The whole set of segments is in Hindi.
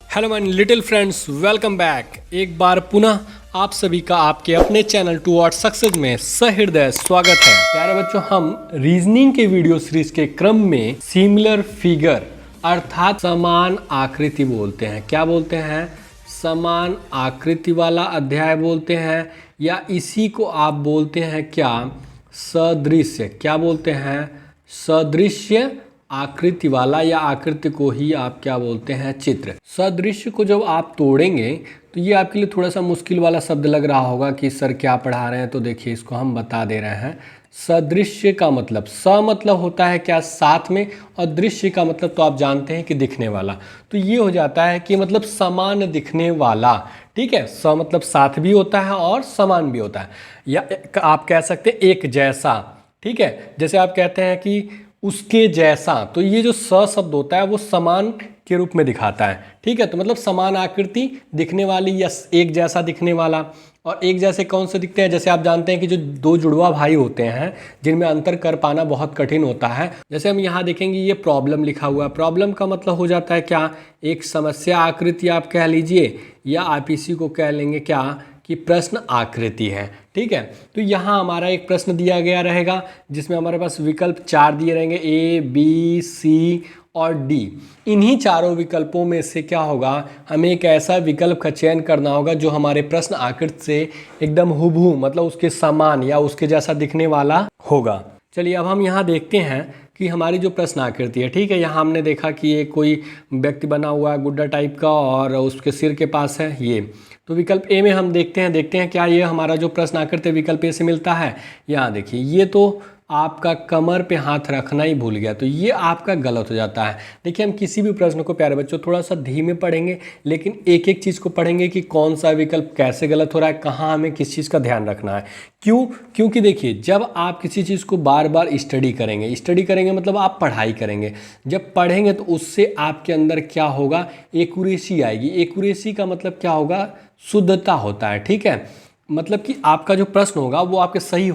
Hello my little friends, welcome back. एक बार पुनः आप सभी का आपके अपने चैनल टुवर्ड्स सक्सेस में सहृदय स्वागत है। प्यारे बच्चों, हम रीजनिंग के वीडियो सीरीज के क्रम में सिमिलर फिगर अर्थात समान आकृति बोलते हैं। क्या बोलते हैं? समान आकृति वाला अध्याय बोलते हैं, या इसी को आप बोलते हैं क्या? सदृश्य। क्या बोलते हैं? सदृश्य आकृति वाला, या आकृति को ही आप क्या बोलते हैं? चित्र। सदृश्य को जब आप तोड़ेंगे तो ये आपके लिए थोड़ा सा मुश्किल वाला शब्द लग रहा होगा कि सर क्या पढ़ा रहे हैं। तो देखिए, इसको हम बता दे रहे हैं। सदृश्य का मतलब, स मतलब होता है क्या? साथ में, और दृश्य का मतलब तो आप जानते हैं कि दिखने वाला। तो ये हो जाता है कि मतलब समान दिखने वाला। ठीक है, स मतलब साथ भी होता है और समान भी होता है, या आप कह सकते हैं एक जैसा। ठीक है, जैसे आप कहते हैं कि उसके जैसा, तो ये जो स शब्द होता है वो समान के रूप में दिखाता है। ठीक है, तो मतलब समान आकृति दिखने वाली या एक जैसा दिखने वाला। और एक जैसे कौन से दिखते हैं? जैसे आप जानते हैं कि जो दो जुड़वा भाई होते हैं जिनमें अंतर कर पाना बहुत कठिन होता है। जैसे हम यहाँ देखेंगे, ये प्रॉब्लम लिखा हुआ है। प्रॉब्लम का मतलब हो जाता है क्या? एक समस्या आकृति आप कह लीजिए, या आप इसी को कह लेंगे क्या कि प्रश्न आकृति है। ठीक है, तो यहाँ हमारा एक प्रश्न दिया गया रहेगा जिसमें हमारे पास विकल्प 4 दिए रहेंगे, ए, बी, सी और डी। इन्हीं चारों विकल्पों में से क्या होगा? हमें एक ऐसा विकल्प का चयन करना होगा जो हमारे प्रश्न आकृति से एकदम हुबहू, मतलब उसके समान या उसके जैसा दिखने वाला होगा। चलिए, अब हम यहाँ देखते हैं कि हमारी जो प्रश्न आकृति है। ठीक है, यहाँ हमने देखा कि ये कोई व्यक्ति बना हुआ है गुड्डा टाइप का, और उसके सिर के पास है ये। तो विकल्प ए में हम देखते हैं क्या ये हमारा जो प्रश्न आकृति विकल्प ए से मिलता है। यहाँ देखिए, ये तो आपका कमर पे हाथ रखना ही भूल गया, तो ये आपका गलत हो जाता है। देखिए, हम किसी भी प्रश्न को प्यारे बच्चों थोड़ा सा धीमे पढ़ेंगे, लेकिन एक एक चीज़ को पढ़ेंगे कि कौन सा विकल्प कैसे गलत हो रहा है, कहाँ हमें किस चीज़ का ध्यान रखना है। क्यों? क्योंकि देखिए, जब आप किसी चीज़ को बार बार स्टडी करेंगे मतलब आप पढ़ाई करेंगे। जब पढ़ेंगे तो उससे आपके अंदर क्या होगा? एक्यूरेसी आएगी। एक्यूरेसी का मतलब क्या होगा? शुद्धता होता है। ठीक है, मतलब कि आपका जो प्रश्न होगा वो आपके सही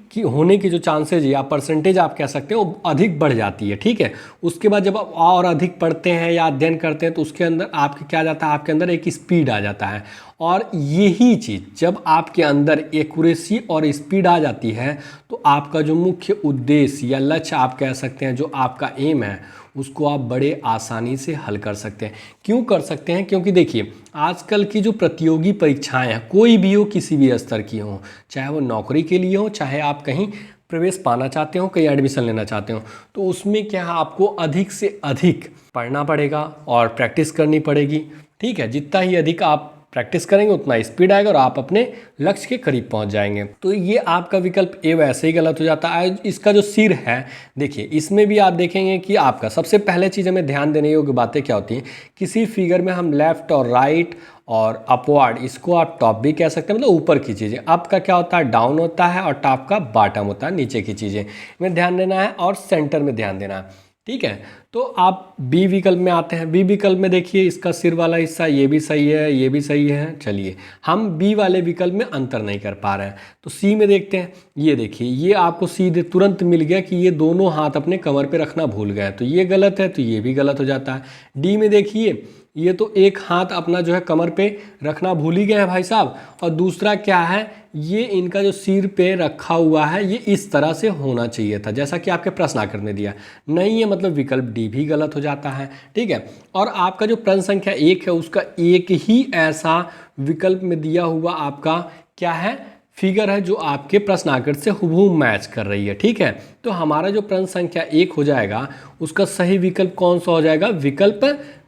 होने की जो चांसेज या परसेंटेज आप कह सकते हैं वो अधिक बढ़ जाती है। ठीक है, उसके बाद जब आप और अधिक पढ़ते हैं या अध्ययन करते हैं तो उसके अंदर आपके क्या जाता है? आपके अंदर एक स्पीड आ जाता है। और यही चीज़ जब आपके अंदर एक्यूरेसी और स्पीड आ जाती है तो आपका जो मुख्य उद्देश्य या लक्ष्य आप कह सकते हैं, जो आपका एम है, उसको आप बड़े आसानी से हल कर सकते हैं। क्यों कर सकते हैं? क्योंकि देखिए, आजकल की जो प्रतियोगी परीक्षाएं हैं, कोई भी हो, किसी भी स्तर की हो, चाहे वो नौकरी के लिए हो, चाहे आप कहीं प्रवेश पाना चाहते हो, कहीं एडमिशन लेना चाहते हो, तो उसमें क्या है? आपको अधिक से अधिक पढ़ना पड़ेगा और प्रैक्टिस करनी पड़ेगी। ठीक है, जितना ही अधिक आप प्रैक्टिस करेंगे उतना स्पीड आएगा और आप अपने लक्ष्य के करीब पहुंच जाएंगे। तो ये आपका विकल्प ए वैसे ही गलत हो जाता है। इसका जो सिर है, देखिए, इसमें भी आप देखेंगे कि आपका सबसे पहले चीज़ हमें ध्यान देने योग्य बातें क्या होती हैं। किसी फिगर में हम लेफ्ट और राइट और अपवर्ड, इसको आप टॉप भी कह सकते हैं, मतलब ऊपर की चीज़ें। अप का क्या होता है? डाउन होता है, और टॉप का बॉटम होता है, नीचे की चीज़ें में ध्यान देना है, और सेंटर में ध्यान देना है। ठीक है, तो आप बी विकल्प में आते हैं। बी विकल्प में देखिए, इसका सिर वाला हिस्सा ये भी सही है, ये भी सही है। चलिए, हम बी वाले विकल्प में अंतर नहीं कर पा रहे हैं, तो सी में देखते हैं। ये देखिए, ये आपको सीधे तुरंत मिल गया कि ये दोनों हाथ अपने कमर पे रखना भूल गए, तो ये गलत है, तो ये भी गलत हो जाता है। डी में देखिए, ये तो एक हाथ अपना जो है कमर पे रखना भूल ही गए हैं भाई साहब, और दूसरा क्या है? ये इनका जो सिर पे रखा हुआ है ये इस तरह से होना चाहिए था, जैसा कि आपके प्रश्न आकृति में दिया नहीं है, मतलब विकल्प डी भी गलत हो जाता है। ठीक है, और आपका जो प्रश्न संख्या 1 है उसका एक ही ऐसा विकल्प में दिया हुआ आपका क्या है? फिगर है, जो आपके प्रश्न आकृति से हुबहू मैच कर रही है। ठीक है, तो हमारा जो प्रश्न संख्या 1 हो जाएगा उसका सही विकल्प कौन सा हो जाएगा? विकल्प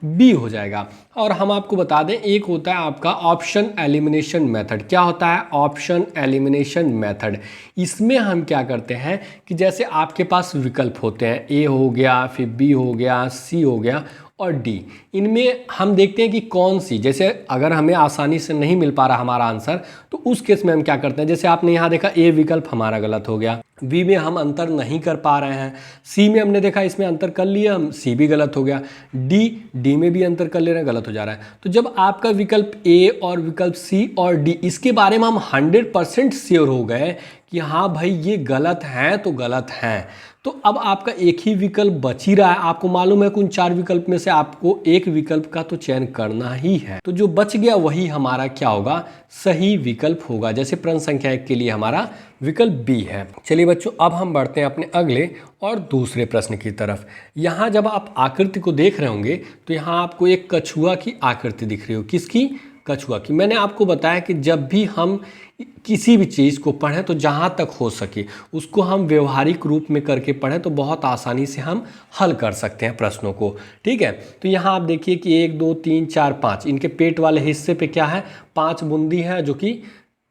बी हो जाएगा। और हम आपको बता दें, एक होता है आपका ऑप्शन एलिमिनेशन मेथड। क्या होता है? Option elimination method. इसमें हम क्या करते हैं कि जैसे आपके पास विकल्प होते हैं, ए हो गया, फिर बी हो गया, सी हो गया और डी, इनमें हम देखते हैं कि कौन सी, जैसे अगर हमें आसानी से नहीं मिल पा रहा हमारा आंसर, तो उस केस में हम क्या करते हैं? जैसे आपने यहाँ देखा, ए विकल्प हमारा गलत हो गया, बी में हम अंतर नहीं कर पा रहे हैं, सी में हमने देखा इसमें अंतर कर लिया हम, सी भी गलत हो गया, डी में भी अंतर कर ले रहे हैं, गलत हो जा रहा है। तो जब आपका विकल्प ए और विकल्प सी और डी, इसके बारे में हम 100% श्योर हो गए कि हाँ भाई ये गलत हैं तो गलत हैं, तो अब आपका एक ही विकल्प बच ही रहा है। आपको मालूम है कि उन 4 विकल्प में से आपको एक विकल्प का तो चयन करना ही है, तो जो बच गया वही हमारा क्या होगा, सही विकल्प होगा। जैसे प्रश्न संख्या 1 के लिए हमारा विकल्प बी है। चलिए बच्चों, अब हम बढ़ते हैं अपने अगले और दूसरे प्रश्न की तरफ। यहाँ जब आप आकृति को देख रहे होंगे तो यहाँ आपको एक कछुआ की आकृति दिख रही हो। किसकी? कछुआ की। मैंने आपको बताया कि जब भी हम किसी भी चीज़ को पढ़ें तो जहाँ तक हो सके उसको हम व्यवहारिक रूप में करके पढ़ें तो बहुत आसानी से हम हल कर सकते हैं प्रश्नों को। ठीक है, तो यहाँ आप देखिए कि 1 2 3 4 5 इनके पेट वाले हिस्से पे क्या है, 5 बूंदी है जो कि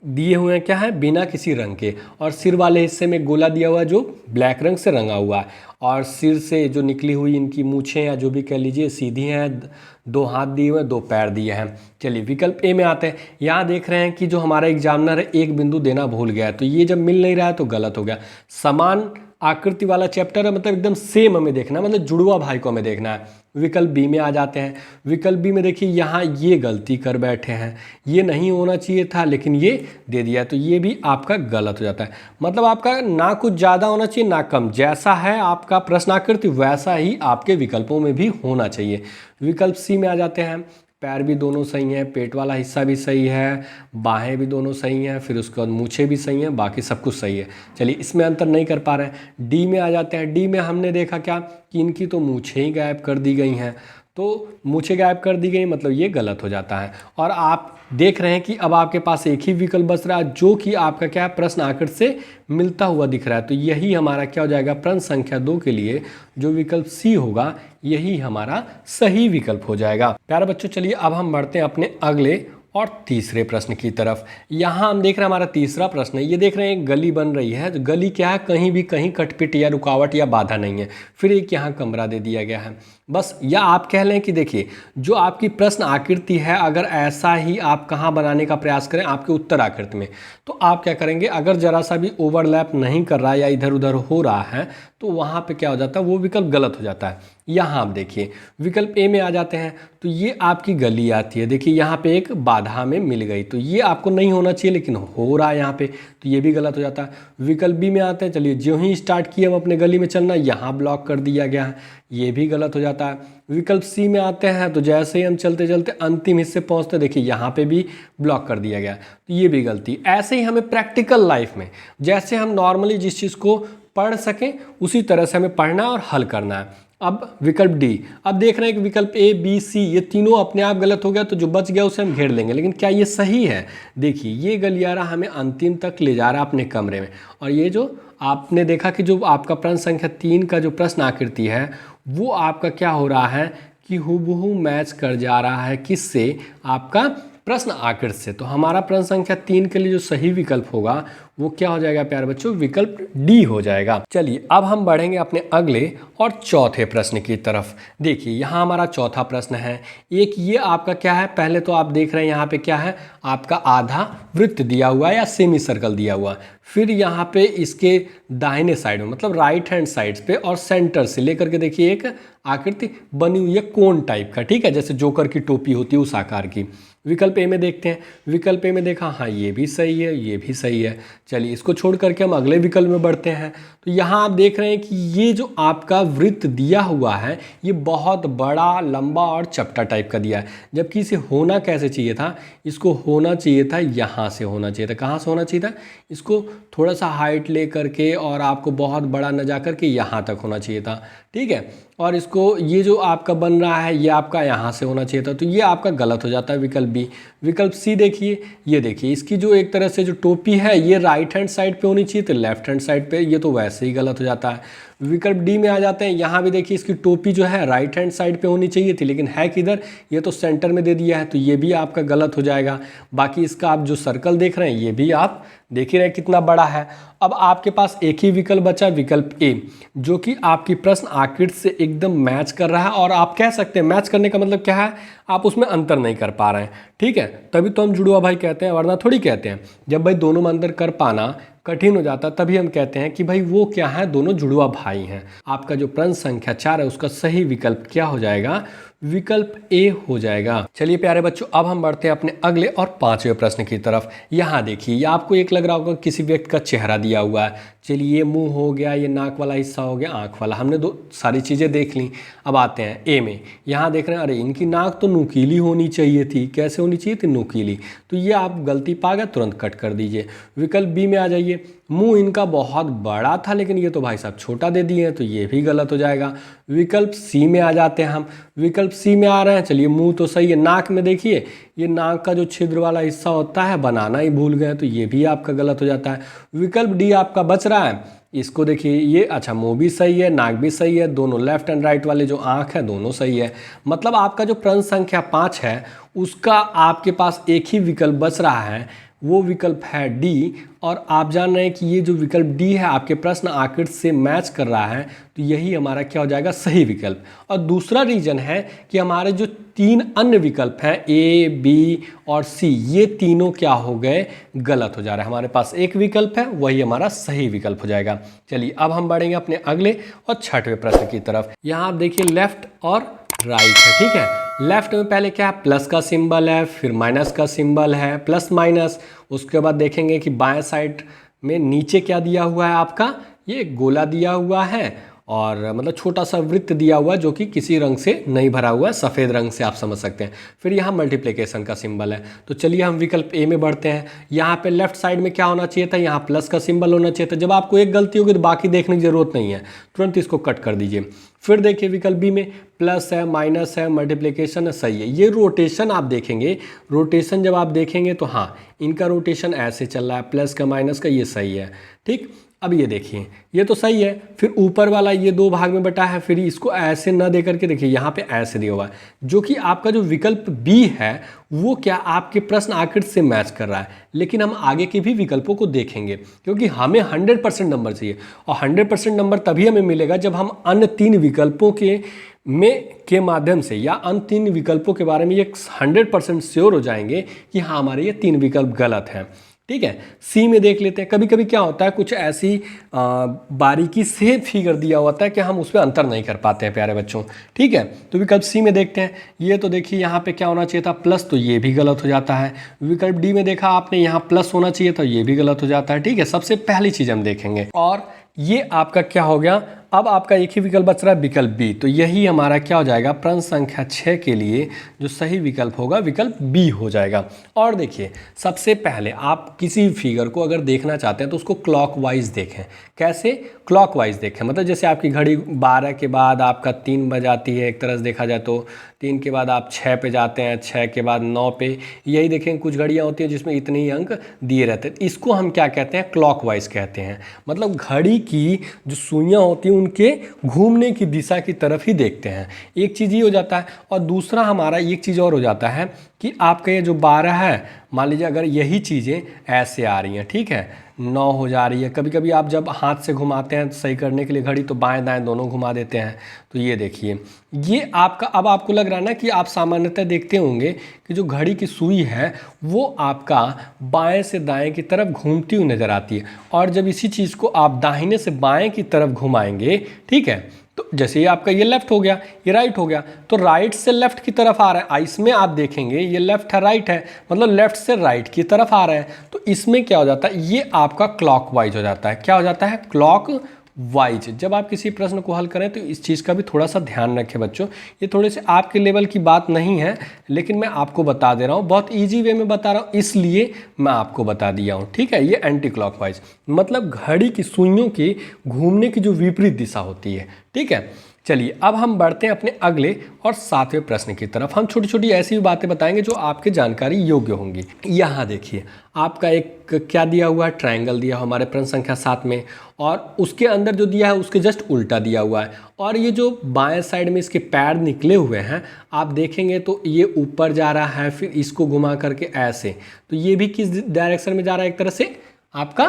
दिए हुए हैं क्या है, बिना किसी रंग के। और सिर वाले हिस्से में गोला दिया हुआ है जो ब्लैक रंग से रंगा हुआ है। और सिर से जो निकली हुई इनकी मूछें या जो भी कह लीजिए सीधी हैं, 2 हाथ दिए हुए हैं, 2 पैर दिए हैं। चलिए विकल्प ए में आते हैं। यहाँ देख रहे हैं कि जो हमारा एग्जामिनर है एक बिंदु देना भूल गया है, तो ये जब मिल नहीं रहा है तो गलत हो गया। समान आकृति वाला चैप्टर है, मतलब एकदम सेम हमें देखना है, मतलब जुड़वा भाई को हमें देखना है। विकल्प बी में आ जाते हैं। विकल्प बी में देखिए यहाँ ये गलती कर बैठे हैं, ये नहीं होना चाहिए था लेकिन ये दे दिया, तो ये भी आपका गलत हो जाता है। मतलब आपका ना कुछ ज़्यादा होना चाहिए ना कम, जैसा है आपका प्रश्न आकृति वैसा ही आपके विकल्पों में भी होना चाहिए। विकल्प सी में आ जाते हैं। पैर भी दोनों सही हैं, पेट वाला हिस्सा भी सही है, बाहें भी दोनों सही हैं, फिर उसके बाद मूछें भी सही हैं, बाकी सब कुछ सही है। चलिए इसमें अंतर नहीं कर पा रहे हैं। डी में आ जाते हैं। डी में हमने देखा क्या कि इनकी तो मूछें ही गायब कर दी गई हैं, तो मूछें गायब कर दी गई मतलब ये गलत हो जाता है। और आप देख रहे हैं कि अब आपके पास एक ही विकल्प बच रहा है जो कि आपका क्या है, प्रश्न आकृति से मिलता हुआ दिख रहा है। तो यही हमारा क्या हो जाएगा, प्रश्न संख्या 2 के लिए जो विकल्प सी होगा यही हमारा सही विकल्प हो जाएगा। प्यारे बच्चों, चलिए अब हम बढ़ते हैं अपने अगले और तीसरे प्रश्न की तरफ। यहाँ हम देख रहे हैं हमारा तीसरा प्रश्न है। ये देख रहे हैं गली बन रही है। तो गली क्या है, कहीं भी कहीं कटपिट या रुकावट या बाधा नहीं है। फिर एक यहाँ कमरा दे दिया गया है बस। या आप कह लें कि देखिए जो आपकी प्रश्न आकृति है अगर ऐसा ही आप कहाँ बनाने का प्रयास करें आपके उत्तर आकृति में, तो आप क्या करेंगे, अगर जरा सा भी ओवरलैप नहीं कर रहा है या इधर उधर हो रहा है तो वहाँ पे क्या हो जाता है, वो विकल्प गलत हो जाता है। यहाँ आप देखिए विकल्प ए में आ जाते हैं। तो ये आपकी गली आती है, देखिए यहाँ पे एक बाधा में मिल गई, तो ये आपको नहीं होना चाहिए लेकिन हो रहा है यहाँ पे, तो ये भी गलत हो जाता है। विकल्प बी में आते हैं। चलिए जो ही स्टार्ट किए हम अपने गली में चलना, यहाँ ब्लॉक कर दिया गया है, ये भी गलत हो जाता है। विकल्प सी में आते हैं। तो जैसे ही हम चलते चलते अंतिम हिस्से पहुँचते देखिए यहाँ पे भी ब्लॉक कर दिया गया, तो ये भी गलती। ऐसे ही हमें प्रैक्टिकल लाइफ में जैसे हम नॉर्मली जिस चीज़ को पढ़ सकें उसी तरह से हमें पढ़ना और हल करना है। अब विकल्प डी, अब देख रहे हैं कि विकल्प ए बी सी ये तीनों अपने आप गलत हो गया, तो जो बच गया उसे हम घेर लेंगे, लेकिन क्या ये सही है? देखिए ये गलियारा हमें अंतिम तक ले जा रहा है अपने कमरे में। और ये जो आपने देखा कि जो आपका प्रश्न संख्या 3 का जो प्रश्न आकृति है वो आपका क्या हो रहा है कि हूबहू मैच कर जा रहा है किससे, आपका प्रश्न आकृति से। तो हमारा प्रश्न संख्या 3 के लिए जो सही विकल्प होगा वो क्या हो जाएगा प्यारे बच्चों, विकल्प डी हो जाएगा। चलिए अब हम बढ़ेंगे अपने अगले और चौथे प्रश्न की तरफ। देखिए यहाँ हमारा चौथा प्रश्न है। एक ये आपका क्या है, पहले तो आप देख रहे हैं यहाँ पे क्या है, आपका आधा वृत्त दिया हुआ है या सेमी सर्कल दिया हुआ है। फिर यहाँ पे इसके दाहिने साइड में मतलब राइट हैंड साइड पे और सेंटर से लेकर के देखिए एक आकृति बनी हुई है कोन टाइप का, ठीक है, जैसे जोकर की टोपी होती है उस आकार की। विकल्प ए में देखते हैं। विकल्प ए में देखा, हाँ ये भी सही है, ये भी सही है। चलिए इसको छोड़ करके हम अगले विकल्प में बढ़ते हैं। तो यहाँ आप देख रहे हैं कि ये जो आपका वृत्त दिया हुआ है ये बहुत बड़ा लंबा और चपटा टाइप का दिया है, जबकि इसे होना कैसे चाहिए था, इसको होना चाहिए था यहाँ से होना चाहिए था। कहाँ से होना चाहिए था, इसको थोड़ा सा हाइट ले करके और आपको बहुत बड़ा न जा करके यहाँ तक होना चाहिए था, ठीक है। और इसको ये जो आपका बन रहा है ये आपका यहाँ से होना चाहिए था, तो ये आपका गलत हो जाता है विकल्प बी। विकल्प सी देखिए, ये देखिए इसकी जो एक तरह से जो टोपी है ये राइट हैंड साइड पे होनी चाहिए, तो लेफ्ट हैंड साइड पे, ये तो वैसे ही गलत हो जाता है। विकल्प डी में आ जाते हैं। यहाँ भी देखिए इसकी टोपी जो है राइट हैंड साइड पे होनी चाहिए थी लेकिन है किधर, ये तो सेंटर में दे दिया है, तो ये भी आपका गलत हो जाएगा। बाकी इसका आप जो सर्कल देख रहे हैं ये भी आप देख ही रहे हैं कितना बड़ा है। अब आपके पास एक ही विकल्प बचा, विकल्प ए, जो कि आपकी प्रश्न आकृति से एकदम मैच कर रहा है। और आप कह सकते हैं मैच करने का मतलब क्या है, आप उसमें अंतर नहीं कर पा रहे हैं, ठीक है, तभी तो हम जुड़वा भाई कहते हैं, वरना थोड़ी कहते हैं। जब भाई दोनों में अंतर कर पाना कठिन हो जाता तभी हम कहते हैं कि भाई वो क्या है, दोनों जुड़वा भाई हैं। आपका जो प्रश्न संख्या 4 है उसका सही विकल्प क्या हो जाएगा, विकल्प ए हो जाएगा। चलिए प्यारे बच्चों, अब हम बढ़ते हैं अपने अगले और 5वें प्रश्न की तरफ। यहाँ देखिए, ये आपको एक लग रहा होगा किसी व्यक्ति का चेहरा दिया हुआ है। चलिए, ये मुंह हो गया, ये नाक वाला हिस्सा हो गया, आँख वाला, हमने दो सारी चीज़ें देख ली। अब आते हैं ए में। यहाँ देख रहे हैं, अरे इनकी नाक तो नुकीली होनी चाहिए थी। कैसे होनी चाहिए थी? नुकीली। तो ये आप गलती पा गए, तुरंत कट कर दीजिए। विकल्प बी में आ जाइए, मुंह इनका बहुत बड़ा था लेकिन ये तो भाई साहब छोटा दे दिए हैं, तो ये भी गलत हो जाएगा। विकल्प सी में आ जाते हैं हम। विकल्प सी में आ रहे हैं, चलिए मुंह तो सही है। नाक में देखिए, ये नाक का जो छिद्र वाला हिस्सा होता है बनाना ही भूल गए, तो ये भी आपका गलत हो जाता है। विकल्प डी आपका बच रहा है, इसको देखिए, ये अच्छा मुंह भी सही है, नाक भी सही है, दोनों लेफ्ट एंड राइट वाले जो आँख है दोनों सही है। मतलब आपका जो प्रश्न संख्या 5 है उसका आपके पास एक ही विकल्प बच रहा है, वो विकल्प है डी। और आप जान रहे हैं कि ये जो विकल्प डी है आपके प्रश्न आकृति से मैच कर रहा है, तो यही हमारा क्या हो जाएगा? सही विकल्प। और दूसरा रीजन है कि हमारे जो 3 अन्य विकल्प हैं ए, बी और सी, ये तीनों क्या हो गए? गलत हो जा रहे हैं। हमारे पास एक विकल्प है, वही हमारा सही विकल्प हो जाएगा। चलिए, अब हम बढ़ेंगे अपने अगले और 6वें प्रश्न की तरफ। यहाँ आप देखिए, लेफ्ट और राइट है, ठीक है। लेफ्ट में पहले क्या है? प्लस का सिंबल है, फिर माइनस का सिंबल है, प्लस माइनस। उसके बाद देखेंगे कि बाएं साइड में नीचे क्या दिया हुआ है आपका? ये गोला दिया हुआ है और मतलब छोटा सा वृत्त दिया हुआ है जो कि किसी रंग से नहीं भरा हुआ है, सफ़ेद रंग से आप समझ सकते हैं। फिर यहाँ मल्टीप्लिकेशन का सिंबल है। तो चलिए हम विकल्प ए में बढ़ते हैं। यहाँ पे लेफ्ट साइड में क्या होना चाहिए था? यहाँ प्लस का सिंबल होना चाहिए था। जब आपको एक गलती होगी तो बाकी देखने की ज़रूरत नहीं है, तुरंत इसको कट कर दीजिए। फिर देखिए विकल्प बी में प्लस है, माइनस है, मल्टीप्लिकेशन है, सही है। ये रोटेशन आप देखेंगे, रोटेशन जब आप देखेंगे तो हाँ, इनका रोटेशन ऐसे चल रहा है, प्लस का माइनस का, ये सही है, ठीक। अब ये देखिए, ये तो सही है। फिर ऊपर वाला ये 2 भाग में बटा है, फिर इसको ऐसे न दे करके देखिए यहाँ पे ऐसे दिया हुआ है, जो कि आपका जो विकल्प बी है वो क्या आपके प्रश्न आकृति से मैच कर रहा है। लेकिन हम आगे के भी विकल्पों को देखेंगे क्योंकि हमें 100% नंबर चाहिए, और 100% नंबर तभी हमें मिलेगा जब हम अन्य 3 विकल्पों के माध्यम से या अन्य 3 विकल्पों के बारे में ये 100% श्योर हो जाएंगे कि हाँ हमारे ये 3 विकल्प गलत हैं, ठीक है। सी में देख लेते हैं। कभी कभी क्या होता है, कुछ ऐसी बारीकी से फिगर दिया होता है कि हम उसमें अंतर नहीं कर पाते हैं प्यारे बच्चों, ठीक है। तो विकल्प सी में देखते हैं। ये तो देखिए यहाँ पे क्या होना चाहिए था? प्लस, तो ये भी गलत हो जाता है। विकल्प डी में देखा आपने, यहाँ प्लस होना चाहिए था, ये भी गलत हो जाता है, ठीक है। सबसे पहली चीज़ हम देखेंगे, और ये आपका क्या हो गया? अब आपका एक ही विकल्प बच रहा है, विकल्प बी। तो यही हमारा क्या हो जाएगा? प्रश्न संख्या 6 के लिए जो सही विकल्प होगा विकल्प बी हो जाएगा। और देखिए, सबसे पहले आप किसी फिगर को अगर देखना चाहते हैं तो उसको क्लॉकवाइज देखें। कैसे? क्लॉकवाइज देखें, मतलब जैसे आपकी घड़ी 12 के बाद आपका 3 बज जाती है, एक तरह से देखा जाए तो 3 के बाद आप 6 पे जाते हैं, 6 के बाद 9 पे, यही देखें कुछ घड़ियाँ होती हैं जिसमें इतने ही अंक दिए रहते हैं। इसको हम क्या कहते हैं? क्लॉकवाइज कहते हैं। मतलब घड़ी की जो सुइयाँ होती हैं उनके घूमने की दिशा की तरफ ही देखते हैं। एक चीज़ ये हो जाता है, और दूसरा हमारा एक चीज़ और हो जाता है कि आपका ये जो 12 है, मान लीजिए अगर यही चीज़ें ऐसे आ रही हैं, ठीक है, 9 हो जा रही है। कभी कभी आप जब हाथ से घुमाते हैं सही करने के लिए घड़ी, तो बाएं दाएं दोनों घुमा देते हैं। तो ये देखिए, ये आपका, अब आपको लग रहा है ना कि आप सामान्यतः देखते होंगे कि जो घड़ी की सुई है वो आपका बाएं से दाएं की तरफ घूमती हुई नज़र आती है, और जब इसी चीज़ को आप दाहिने से बाएं की तरफ घुमाएंगे, ठीक है, तो जैसे ये आपका ये लेफ्ट हो गया, ये राइट हो गया, तो राइट से लेफ्ट की तरफ आ रहा है। इसमें आप देखेंगे ये लेफ्ट है, राइट है, मतलब लेफ्ट से राइट की तरफ आ रहा है। तो इसमें क्या हो जाता है? ये आपका क्लॉकवाइज हो जाता है। क्या हो जाता है? क्लॉकवाइज। जब आप किसी प्रश्न को हल करें तो इस चीज़ का भी थोड़ा सा ध्यान रखें बच्चों। ये थोड़े से आपके लेवल की बात नहीं है, लेकिन मैं आपको बता दे रहा हूँ, बहुत ईजी वे में बता रहा हूँ, इसलिए मैं आपको बता दिया हूँ, ठीक है। ये एंटी क्लॉकवाइज, मतलब घड़ी की सुइयों के घूमने की जो विपरीत दिशा होती है, ठीक है। चलिए अब हम बढ़ते हैं अपने अगले और 7वें प्रश्न की तरफ। हम छोटी छोटी ऐसी भी बातें बताएंगे जो आपके जानकारी योग्य होंगी। यहाँ देखिए, आपका एक क्या दिया हुआ है? ट्रायंगल दिया हुआ हमारे प्रश्न संख्या 7 में, और उसके अंदर जो दिया है उसके जस्ट उल्टा दिया हुआ है, और ये जो बाएं साइड में इसके पैर निकले हुए हैं आप देखेंगे तो ये ऊपर जा रहा है, फिर इसको घुमा करके ऐसे, तो ये भी किस डायरेक्शन में जा रहा है? एक तरह से आपका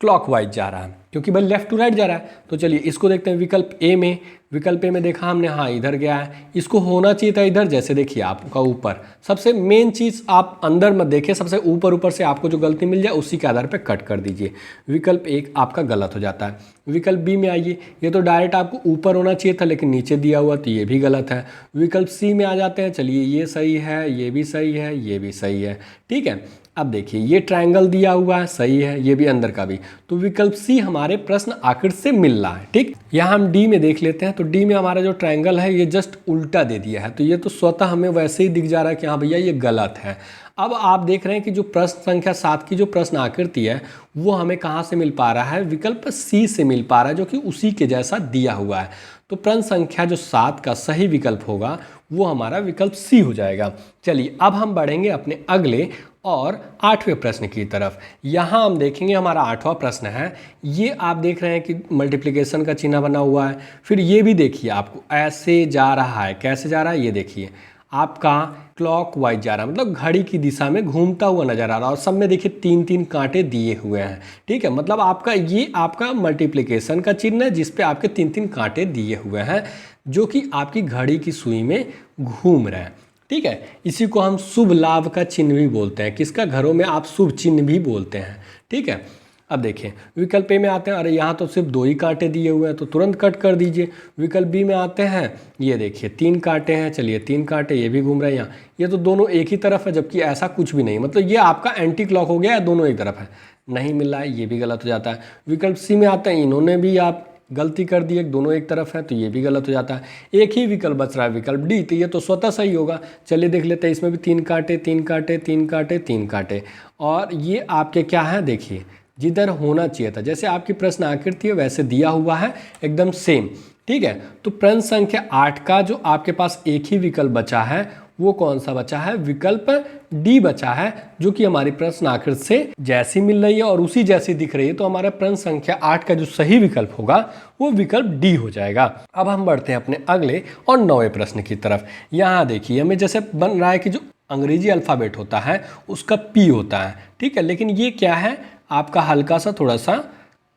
क्लॉकवाइज जा रहा है। क्योंकि भाई लेफ्ट टू राइट जा रहा है। तो चलिए इसको देखते हैं विकल्प ए में। विकल्प ए में देखा हमने, हाँ इधर गया है, इसको होना चाहिए था इधर, जैसे देखिए आपका ऊपर। सबसे मेन चीज़ आप अंदर मत देखिए, सबसे ऊपर ऊपर से आपको जो गलती मिल जाए उसी के आधार पर कट कर दीजिए। विकल्प एक आपका गलत हो जाता है। विकल्प बी में आइए, ये तो डायरेक्ट आपको ऊपर होना चाहिए था लेकिन नीचे दिया हुआ, तो ये भी गलत है। विकल्प सी में आ जाते हैं, चलिए ये सही है, ये भी सही है, ये भी सही है, ठीक है। अब देखिए ये ट्रायंगल दिया हुआ है, सही है, ये भी अंदर का भी, तो विकल्प सी हमारे प्रश्न आकृति से मिल रहा है, ठीक। यहाँ हम डी में देख लेते हैं, तो डी में हमारा जो ट्रायंगल है ये जस्ट उल्टा दे दिया है, तो ये तो स्वतः हमें वैसे ही दिख जा रहा है कि हाँ भैया ये गलत है। अब आप देख रहे हैं कि जो प्रश्न संख्या 7 की जो प्रश्न आकृति है वो हमें कहाँ से मिल पा रहा है, विकल्प सी से मिल पा रहा है, जो कि उसी के जैसा दिया हुआ है। तो प्रश्न संख्या जो 7 का सही विकल्प होगा वो हमारा विकल्प सी हो जाएगा। चलिए अब हम बढ़ेंगे अपने अगले और 8वें प्रश्न की तरफ। यहाँ हम देखेंगे हमारा 8वां प्रश्न है। ये आप देख रहे हैं कि मल्टीप्लिकेशन का चिन्ह बना हुआ है, फिर ये भी देखिए आपको ऐसे जा रहा है, कैसे जा रहा है ये देखिए, आपका क्लॉकवाइज जा रहा है, मतलब घड़ी की दिशा में घूमता हुआ नजर आ रहा है, और सब में देखिए 3-3 कांटे दिए हुए हैं, ठीक है। मतलब आपका ये आपका मल्टीप्लिकेशन का चिन्ह है जिस पे आपके 3-3 कांटे दिए हुए हैं, जो कि आपकी घड़ी की सुई में घूम रहे हैं, ठीक है। इसी को हम शुभ लाभ का चिन्ह भी बोलते हैं, किसका, घरों में आप शुभ चिन्ह भी बोलते हैं, ठीक है। अब देखिए विकल्प ए में आते हैं, अरे यहाँ तो सिर्फ 2 ही कांटे दिए हुए हैं तो तुरंत कट कर दीजिए। विकल्प बी में आते हैं, ये देखिए 3 कांटे हैं, चलिए 3 कांटे, ये भी घूम रहे हैं यहाँ, ये तो दोनों एक ही तरफ है, जबकि ऐसा कुछ भी नहीं, मतलब ये आपका एंटी क्लॉक हो गया है, दोनों एक तरफ है, नहीं मिल रहा है, ये भी गलत हो जाता है। विकल्प सी में आते हैं, इन्होंने भी आप गलती कर दी है, दोनों एक तरफ है, तो ये भी गलत हो जाता है। एक ही विकल्प बच रहा है विकल्प डी, तो ये तो स्वतः सही होगा। चलिए देख लेते हैं, इसमें भी 3 कांटे 3 कांटे 3 कांटे 3 कांटे, और ये आपके क्या है, देखिए जिधर होना चाहिए था, जैसे आपकी प्रश्न आकृति है वैसे दिया हुआ है, एकदम सेम, ठीक है। तो प्रश्न संख्या 8 का जो आपके पास एक ही विकल्प बचा है वो कौन सा बचा है, विकल्प डी बचा है, जो कि हमारी प्रश्न आकृति से जैसी मिल रही है और उसी जैसी दिख रही है। तो हमारा प्रश्न संख्या 8 का जो सही विकल्प होगा वो विकल्प डी हो जाएगा। अब हम बढ़ते हैं अपने अगले और 9वें प्रश्न की तरफ। यहाँ देखिए हमें जैसे बन रहा है कि जो अंग्रेजी अल्फ़ाबेट होता है उसका पी होता है, ठीक है, लेकिन ये क्या है आपका हल्का सा थोड़ा सा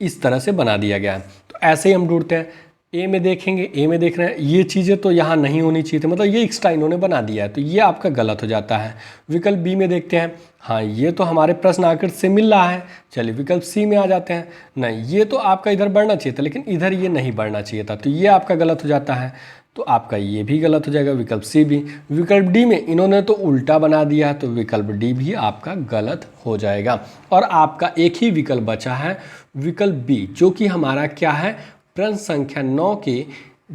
इस तरह से बना दिया गया है। तो ऐसे ही हम ढूंढते हैं, ए में देखेंगे, ए में देख रहे हैं ये चीज़ें तो यहाँ नहीं होनी चाहिए थी, मतलब ये एक्स्ट्रा इन्होंने बना दिया है, तो ये आपका गलत हो जाता है। विकल्प बी में देखते हैं, हाँ ये तो हमारे प्रश्न आकृति से मिल रहा है, चलिए विकल्प सी में आ जाते हैं, नहीं ये तो आपका इधर बढ़ना चाहिए था लेकिन इधर ये नहीं बढ़ना चाहिए था, तो ये आपका गलत हो जाता है, तो आपका ये भी गलत हो जाएगा, विकल्प सी भी। विकल्प डी में इन्होंने तो उल्टा बना दिया है, तो विकल्प डी भी आपका गलत हो जाएगा। और आपका एक ही विकल्प बचा है विकल्प बी, जो कि हमारा क्या है, प्रश्न संख्या 9 के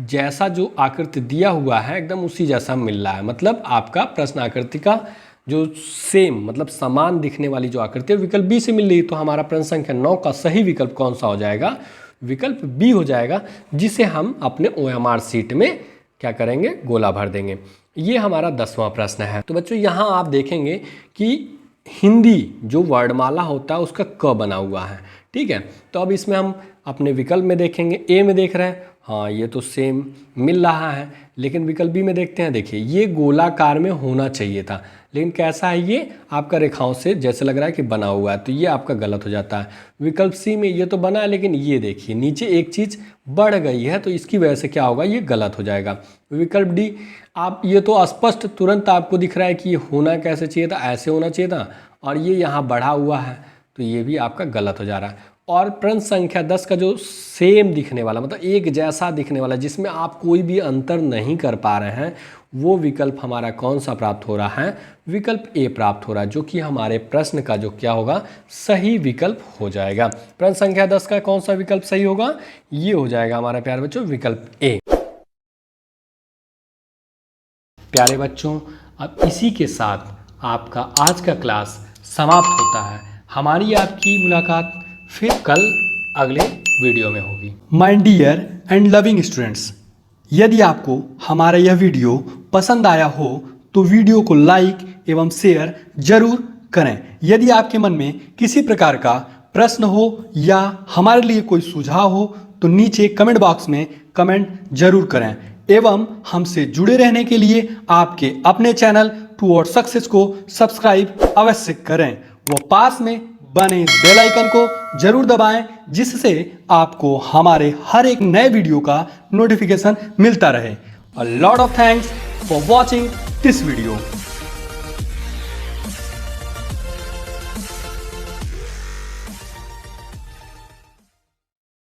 जैसा जो आकृति दिया हुआ है एकदम उसी जैसा मिल रहा है, मतलब आपका प्रश्न आकृति का जो सेम मतलब समान दिखने वाली जो आकृति है विकल्प बी से मिल रही है। तो हमारा प्रश्न संख्या 9 का सही विकल्प कौन सा हो जाएगा, विकल्प बी हो जाएगा, जिसे हम अपने OMR सीट में क्या करेंगे, गोला भर देंगे। ये हमारा 10वां प्रश्न है। तो बच्चों यहाँ आप देखेंगे कि हिंदी जो वर्णमाला होता है उसका क बना हुआ है, ठीक है। तो अब इसमें हम अपने विकल्प में देखेंगे, ए में देख रहे हैं, हाँ ये तो सेम मिल रहा है, लेकिन विकल्प बी में देखते हैं, देखिए ये गोलाकार में होना चाहिए था, लेकिन कैसा है, ये आपका रेखाओं से जैसे लग रहा है कि बना हुआ है, तो ये आपका गलत हो जाता है। विकल्प सी में ये तो बना है लेकिन ये देखिए नीचे एक चीज़ बढ़ गई है, तो इसकी वजह से क्या होगा, ये गलत हो जाएगा। विकल्प डी, आप ये तो स्पष्ट तुरंत आपको दिख रहा है कि ये होना कैसे चाहिए था, ऐसे होना चाहिए था, और ये यहाँ बढ़ा हुआ है, तो ये भी आपका गलत हो जा रहा है। और प्रश्न संख्या 10 का जो सेम दिखने वाला मतलब एक जैसा दिखने वाला जिसमें आप कोई भी अंतर नहीं कर पा रहे हैं, वो विकल्प हमारा कौन सा प्राप्त हो रहा है, विकल्प ए प्राप्त हो रहा है, जो कि हमारे प्रश्न का जो क्या होगा, सही विकल्प हो जाएगा। प्रश्न संख्या 10 का कौन सा विकल्प सही होगा, ये हो जाएगा हमारे प्यारे बच्चों विकल्प ए। प्यारे बच्चों, अब इसी के साथ आपका आज का क्लास समाप्त होता है। हमारी आपकी मुलाकात फिर कल अगले वीडियो में होगी। My dear and loving students, यदि आपको हमारा यह वीडियो पसंद आया हो तो वीडियो को लाइक एवं शेयर जरूर करें। यदि आपके मन में किसी प्रकार का प्रश्न हो या हमारे लिए कोई सुझाव हो तो नीचे कमेंट बॉक्स में कमेंट जरूर करें, एवं हमसे जुड़े रहने के लिए आपके अपने चैनल टुवर्ड्स सक्सेस को सब्सक्राइब अवश्य करें। वो पास में बने इस बेल आइकन को जरूर दबाएं, जिससे आपको हमारे हर एक नए वीडियो का नोटिफिकेशन मिलता रहे। A lot of thanks for watching this video.